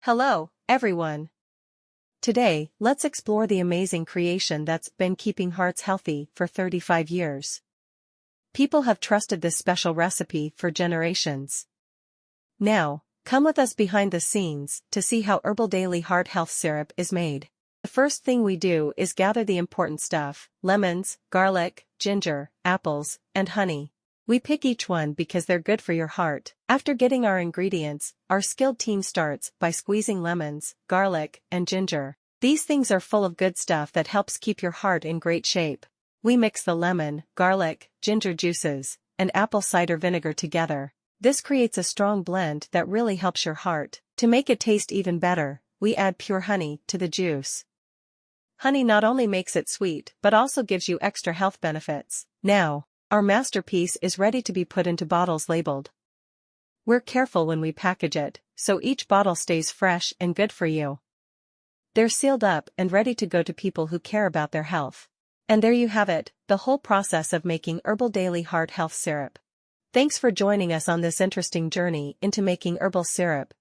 Hello, everyone. Today, let's explore the amazing creation that's been keeping hearts healthy for 35 years. People have trusted this special recipe for generations. Now, come with us behind the scenes to see how Herbal Daily Heart Health Syrup is made. The first thing we do is gather the important stuff: lemons, garlic, ginger, apples, and honey. We pick each one because they're good for your heart. After getting our ingredients, our skilled team starts by squeezing lemons, garlic, and ginger. These things are full of good stuff that helps keep your heart in great shape. We mix the lemon, garlic, ginger juices, and apple cider vinegar together. This creates a strong blend that really helps your heart. To make it taste even better, we add pure honey to the juice. Honey not only makes it sweet but also gives you extra health benefits. Now, our masterpiece is ready to be put into bottles labeled. We're careful when we package it, so each bottle stays fresh and good for you. They're sealed up and ready to go to people who care about their health. And there you have it, the whole process of making Herbal Daily Heart Health Syrup. Thanks for joining us on this interesting journey into making herbal syrup.